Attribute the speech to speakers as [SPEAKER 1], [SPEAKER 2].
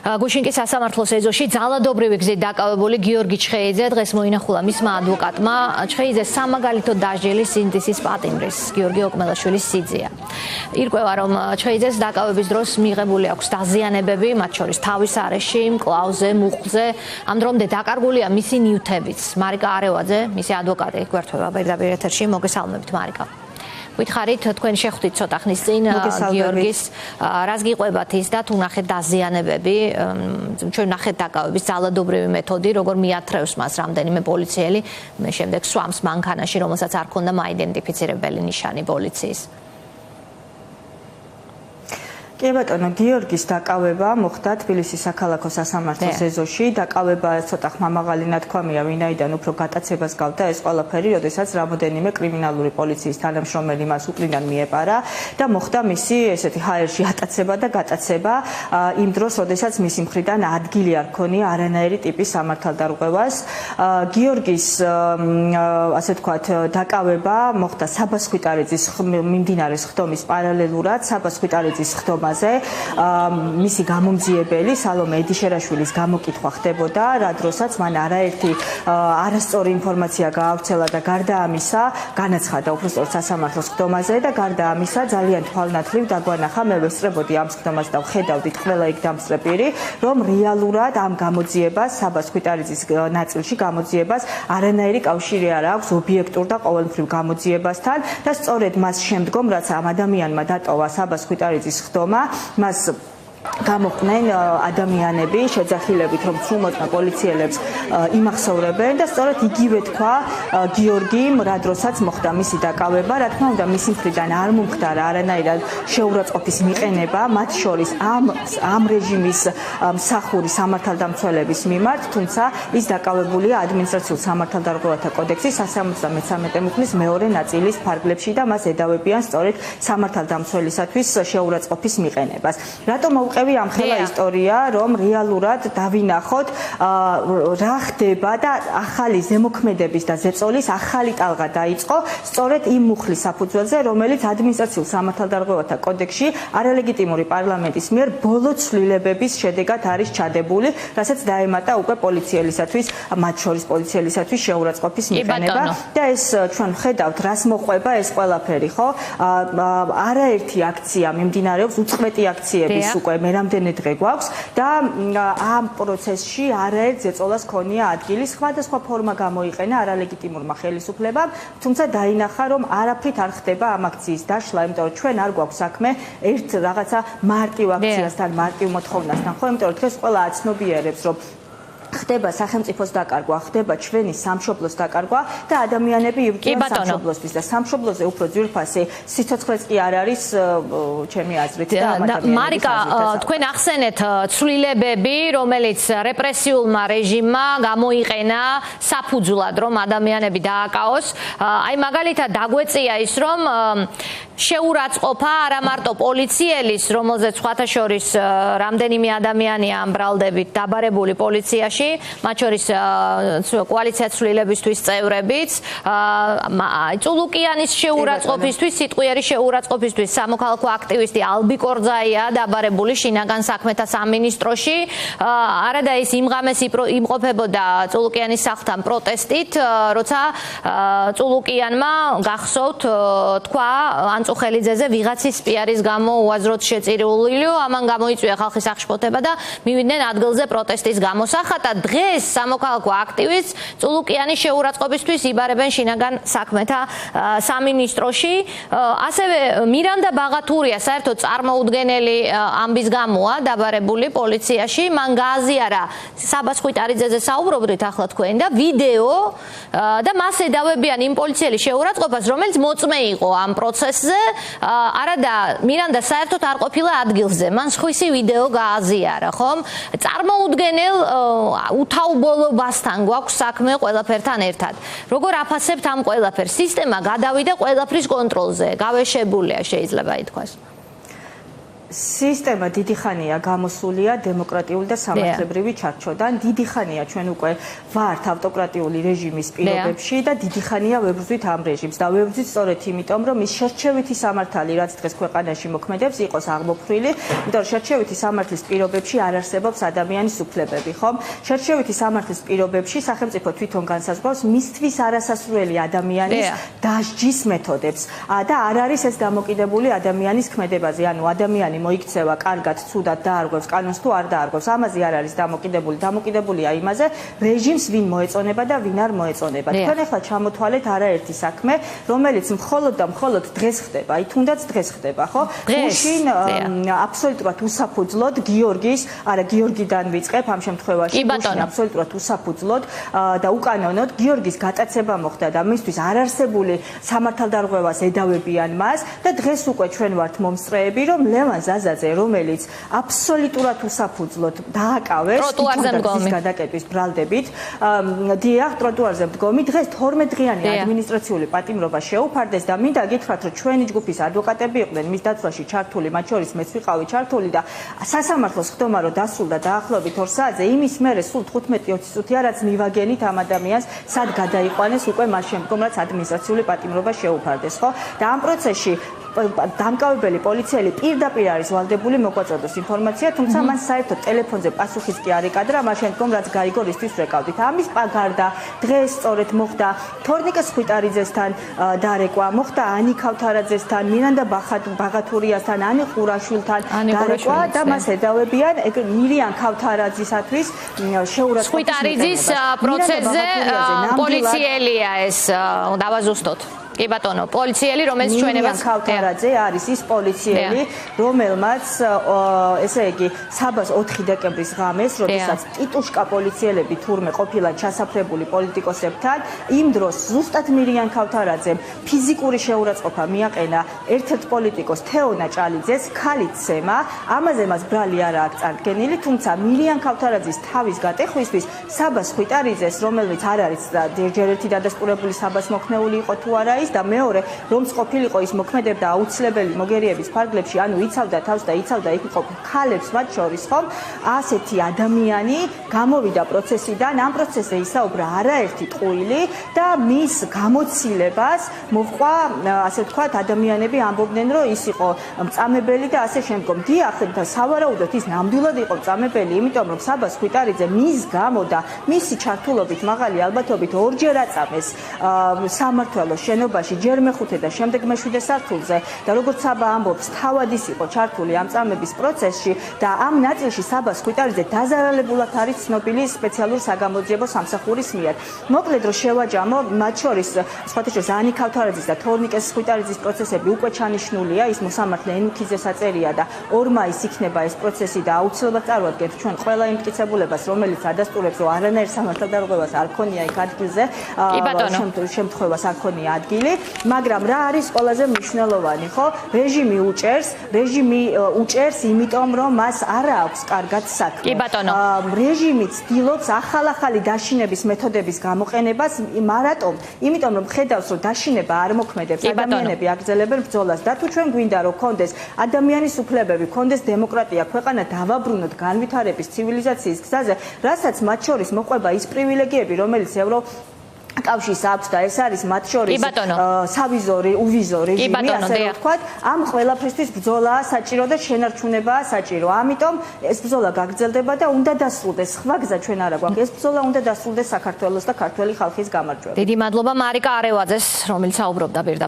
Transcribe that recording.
[SPEAKER 1] გუშინკის სასამართლოს ეზოში ძალადობრივი გზით დაკავებული გიორგი ჩხეიძე დღეს მოინახულა მისმა ადვოკატმა. ჩხეიძე სამაგალითო დასჯილის სინდისის პატიმრის გიორგი ოკმელაშვილის სიძეა. ირკვევა, რომ ჩხეიძეს დაკავების დროს მიღებული აქვს დაზიანებები, მათ შორის თავის არეში, მკლავზე, მუხლზე. ამ დრომდე დაკარგულია მისი ნივთებიც. მარიკა არევაძე, მისი ადვოკატი გვერდება პირდაპირ ეთერში. მოგესალმებით, მარიკა. Ვითხარით, თქვენ შეხვდით ცოტა ხნის წინ გიორგის, რას გიყვებათ ის და თუ ნახეთ დაზიანებები, ჩვენ ნახეთ დაკავების ძალადობრივი მეთოდი, როგორ მიათრევს მას რამდენიმე პოლიციელი, მე შემდეგ სვამს მანქანაში, რომელსაც არ ქონდა მაიდენტიფიცირებელი ნიშანი პოლიციის.
[SPEAKER 2] კი ბატონო, გიორგის დაკავება მოხდა თბილისის საქალაქო სასამართლოს ეზოში. დაკავება ცოტა ხმამაღალი ნათქვამია, ვინაიდან უფრო გატაცებას გავდა ეს ყველაფერი, როდესაც რამოდენიმე კრიმინალური პოლიციის თანამშრომელი მას უკრიდან მიეპარა და მოხდა მისი ესეთი ჰაერში ატაცება და გატაცება იმ დროს, როდესაც მისი მხრიდან ადგილი არ ქონია არანაირი ტიპის სამართალდარღვევას. გიორგის ასე ვთქვათ, დაკავება მოხდა საბას ხვიტარიძის მიმდინარე სხდომის პარალელურად, საბას ხვიტარიძის სხდომა მისი გამომძიებელი სალომე ედიშერაშვილის გამოკითხვა ხდებოდა, რა დროსაც მან არაერთი არასწორი ინფორმაცია გაავრცელა და გარდა ამისა განაცხადა უბრალოდ სასამართლოს სხდომაზე და გარდა ამისა ძალიან თვალნათლივ დაგვანახა, მე ვესწრებოდი ამ სხდომას და ვხედავდით ყველა იქ დამსწრე პირი, რომ რეალურად ამ გამოძიებას საბას ხვიტარიძის ნაწილში გამოძიებას არანაირი კავშირი არ აქვს ობიექტურ და ყოველმხრივ გამოძიებასთან და სწორედ მას შემდგომ, რაც ამ ადამიანმა დატოვა საბას ხვიტარიძის სხდომა, მას გამოყვნენ ადამიანები შეძახილებით, რომ სრულმოწმე პოლიციელებს იმახსოვრებენ და სწორედ იგივე თქვა გიორგიმ, რა დროსაც მოხდა მისი დაკავება, რა თქმა უნდა მისი მხრიდან არ მომხდარა არანაირად შეურაცხყოფის მიყენება, მათ შორის ამ რეჟიმის მსახური სამართალდამცველების მიმართ, თუმცა ის დაკავებულია ადმინისტრაციულ სამართალდარღვევათა კოდექსის 173 მუხლის მეორე ნაწილის ფარგლებში და მას ედავებიან სწორედ სამართალდამცველისათვის შეურაცხყოფის მიყენებას. რატომ მოვყევი ამ ხელა ისტორია, რომ რეალურად დავინახოთ რა ხდება და ახალი ზემოქმედების და ზეწოლის ახალი ტალღა დაიწყო სწორედ იმ მუხლის საფუძველზე, რომელიც ადმინისტრაციულ სამართალდარღვევათა კოდექსში არალეგიტიმური პარლამენტის მიერ ბოლო ცვლილებების შედეგად არის ჩადებული, რასაც დაემატა უკვე პოლიციელისათვის, მათ შორის პოლიციელისათვის შეურაცხყოფის მიყენება და ეს ჩვენ ვხედავთ, რას მოყვება ეს ყველაფერი, ხო? არაერთი აქცია მიმდინარეობს, უწყვეტი აქციების უკვე მე რამდენი დღე გვაქვს და ამ პროცესში არაერთ ზეწოლას ქონია ადგილი, სხვადასხვა ფორმა გამოიყენა არალეგიტიმურმა ხელისუფლებამ, თუმცა დაინახა, რომ არაფრით არ ხდება ამ აქციის დაშლა, იმიტომ რომ ჩვენ არ გვაქვს საქმე ერთ რაღაცა მარტივ აქციასთან, მარტივ მოთხოვნასთან, ხო, იმიტომ რომ დღეს ყველა აცნობიერებს, რომ ხდება სახელმწიფოს დაკარგვა, ხდება ჩვენი სამშობლოს დაკარგვა და ადამიანები იბრძვიან სამშობლოსთვის და სამშობლოზე უფრო ძვირფასი სიცოცხლეც კი არ არის ჩემი აზრით და ამ ადამიანების
[SPEAKER 1] მარიკა, თქვენ ახსენეთ ცვლილებები, რომელიც რეპრესიულმა რეჟიმმა გამოიყენა საფუძვლად, რომ ადამიანები დააკავოს. აი მაგალითად დაგვეწია ის, რომ შეურაცხყოფა არა მარტო პოლიციელის, რომელზეც სხვათა შორის რამდენიმე ადამიანია ამ ბრალდებით დაბარებული პოლიციაში, მათ შორის კოალიცია ცვლილებისთვის წევრებიც, წულუკიანის შეურაცხყოფისთვის, სიტყვიერი შეურაცხყოფისთვის სამოქალაქო აქტივისტი ალბი კორძაია დაბარებული შინაგან საქმეთა სამინისტროში. არადა ის იმ ღამეს იმყოფებოდა წულუკიანის სახლთან პროტესტით, როცა წულუკიანმა გახსოვთ თქვა ანწუხელიძეზე ვიღაცის პიარის გამო უაზროდ შეწირულიო, ამან გამოიწვია ხალხის აღშფოთება და მივიდნენ ადგილზე პროტესტის გამოსახატად. დღეს სამოქალაქო აქტივისტს წულუკიანის შეურაცხყოფისთვის იბარებენ შინაგან საქმეთა სამინისტროში. ასევე მირანდა ბაღათურია საერთოდ წარმოუდგენელი ამბის გამოა დაბარებული პოლიციაში. მან გააზიარა საბას ხვიტარიძეზე საუბრობდით ახლა თქვენ და ვიდეო და მას ედავებიან იმ პოლიციელის შეურაცხყოფას, რომელიც მოწმე იყო ამ პროცესზე. არადა მირანდა საერთოდ არ ყოფილა ადგილზე. მან სხვისი ვიდეო გააზიარა, ხომ? წარმოუდგენელ უთავბოლობასთან გვაქვს საქმე ყველაფერთან ერთად. როგორ აფასებთ ამ ყველაფერს? სისტემა გადავიდა ყველაფრის კონტროლზე, გავეშებულია შეიძლება ითქვას.
[SPEAKER 2] სისტემა დიდი ხანია გამოსულია დემოკრატიული და სამართლებრივი ჩარჩოდან. დიდი ხანია ჩვენ უკვე ვართ ავტოკრატიული რეჟიმის პირობებში და დიდი ხანია ვებრძვით ამ რეჟიმს და ვებრძვით სწორედ იმიტომ, რომ ის შერჩევითი სამართალი, რაც დღეს ქვეყანაში მოქმედებს, იყოს აღმოფხრილი, იმიტომ რომ შერჩევითი სამართლის პირობებში არ არსებობს ადამიანის უფლებები, ხომ? შერჩევითი სამართლის პირობებში სახელმწიფო თვითონ განსაზღვრავს მისთვის არასასურველი ადამიანის დასჯის მეთოდებს და არ არის ეს დამოკიდებული ადამიანის ქმედებაზე, ანუ ადამიანი მოიქცევა კარგად, ცუდად დაარღვევს კანონს თუ არ დაარღვევს. ამაზე არ არის დამოკიდებული. დამოკიდებულია იმაზე, რეჟიმს ვინ მოეწონება და ვინ არ მოეწონება. თქვენ ახლა ჩამოთვალეთ არაერთი საქმე, რომელიც მხოლოდ და მხოლოდ დღეს ხდება. აი თუნდაც დღეს ხდება, ხო? გუშინ აბსოლუტურად უსაფუძვლოდ გიორგიდან ვიწყებ ამ შემთხვევაში. გუშინ აბსოლუტურად უსაფუძვლოდ და უკანონოდ გიორგის გატაცება მოხდა და მისთვის არარსებული სამართალდარღვევას ედავებიან მას და დღეს უკვე ჩვენ ვართ მომსწრეები, რომ ლევან ზაზაძე, რომელიც აბსოლუტურად უსაფუძვლოდ დააკავეს თვითონ გადაკეტვის ბრალდებით, დიახ, ტროტუარზე მდგომი, დღეს 12 დღიანი ადმინისტრაციული პატიმრობა შეუფარდეს და მინდა გითხრათ, რომ ჩვენი ჯგუფის ადვოკატები იყვნენ მის დაცვაში ჩართული, მათ შორის მეც ვიყავი ჩართული და სასამართლოს ხდომა რომ დასრულდა დაახლოებით 2 საათზე, იმის მერე სულ 15-20 წუთია, რაც მივაგენით ამ ადამიანს, სად გადაიყვანეს უკვე მას შემდგომ, რაც ადმინისტრაციული პატიმრობა შეუფარდეს, ხო? და ამ პროცესში დამკავებელი პოლიციელი პირდაპირ არის ვალდებული მოგვაწოდოს ინფორმაცია, თუმცა მან საერთოდ ტელეფონზე პასუხიც კი არ ეკადრა, მას შემდგომ რაც გაიგო რისთვის ვეკავდით. ამის გარდა დღეს სწორედ მოხდა თორნიკე სხვიტარიძესთან დარეკვა, მოხდა ანი ქავთარაძესთან, მირანდა ბაღათურიასთან, ანი ყურაშვილთან დარეკვა და მას ედავებიან მირიან ქავთარაძისათვის შეურაცხყოფის
[SPEAKER 1] სხვიტარიძის პროცესზე პოლიციელია ეს დავაზუსტოთ. კი ბატონო, პოლიციელი, რომელიც ჩვენებას
[SPEAKER 2] ქავთარაძე არის ის პოლიციელი, რომელმაც ესე იგი საბას 4 დეკემბრის ღამეს, როდესაც ტიტუშკა პოლიციელები თურმე ყოფილან ჩასაფრებული პოლიტიკოსებთან, იმ დროს ზუსტად მირიან ქავთარაძემ ფიზიკური შეურაცხყოფა მიაყენა ერთ-ერთ პოლიტიკოს თეონა ჭალიძეს ქალით სემა, ამაზე მას ბრალი არ აქვს წარდგენილი, თუმცა მირიან ქავთარაძის თავის გატეხვისთვის საბას სხვიტარიძეს, რომელიც არ არის ჯერ ერთი დადასტურებული საბას მოქნეული იყო თუ არა და მეორე რომს ყოფილიყო ის მოქმედებდა აუცილებელი მოგერიების ფარგლებში, ანუ იცავდა თავს და იცავდა იქ მყოფ ქალებს მათ შორის, ხომ? ასეთი ადამიანი გამოვიდა პროცესიდან, ამ პროცესზე ისაუბრა არაერთი ტყუილი და მის გამოცილებას მოჰყვა, ასე ვთქვათ, ადამიანები ამბობდნენ, რომ ის იყო მწამებელი და ასე შემდგომ. დიახ, და სავარაუდოდ ის ნამდვილად იყო მწამებელი, იმიტომ რომ საბა სხვიტარიძე მის გამო და მისი ჩართულობით მაღალი ალბათობით ორჯერ აწამეს სამმართველოს შენობაში ჯერ მეხუთე და შემდეგ მეშვიდე სართულზე და როგორც საბა ამბობს, თავად ის იყო ჩართული ამ წამების პროცესში და ამ ნაწილში საბა სხვიტარიძე დაზარალებულად არის ცნობილი სპეციალურ საგამოძიებო სამსახურის მიერ. მოკლედ რომ შევაჯამო, მათ შორის სხვათა შორის ანი ქავთარაძის და თორნიკე სხვიტარიძის პროცესები უკვე ჩანიშნულია, ის მოსამართლე ენუქიძეს აწერია და 2 მაისს იქნება ეს პროცესი და აუცილებლად წარვადგენთ ჩვენ ყველა იმ მტკიცებულებას, რომელიც ადასტურებს, რომ არანაირ სამართალდარღვევას არ ქონია იქ ადგილზე, შემთხვევას არ ქონია ადგილი. მაგრამ რა არის ყველაზე მნიშვნელოვანი, ხო? რეჟიმი უჭერს, იმიტომ რომ მას არ აქვს კარგად საქმე.
[SPEAKER 1] კი ბატონო.
[SPEAKER 2] რეჟიმი ცდილობს ახალ-ახალი დაშინების მეთოდების გამოყენებას, მარტომ, იმიტომ რომ ხედავს, რომ დაშინება არ მოქმედებს, ადამიანები აგრძელებენ ბრძოლას და თუ ჩვენ გვინდა რომ კონდეს ადამიანის უფლებები, კონდეს დემოკრატია, ქვეყანა დავაბრუნოთ განვითარების ცივილიზაციის გზაზე, რასაც მათ შორის მოყვება ის პრივილეგიები, რომელიც კავშირს აქვს და ეს არის მათ შორის სავიზორი, უვიზო რეჟიმი, ასე ვთქვათ, ამ ყველაფრისთვის ბრძოლაა საჭირო და შენარჩუნებაა საჭირო. ამიტომ ეს ბრძოლა გაგრძელდება და უნდა დასრულდეს. სხვა გზა ჩვენ არ აქვს. ეს ბრძოლა უნდა დასრულდეს საქართველოს და ქართველი ხალხის გამარჯვებით.
[SPEAKER 1] დიდი მადლობა მარიკა არევაძეს, რომელიც საუბრობდა პირდაპირ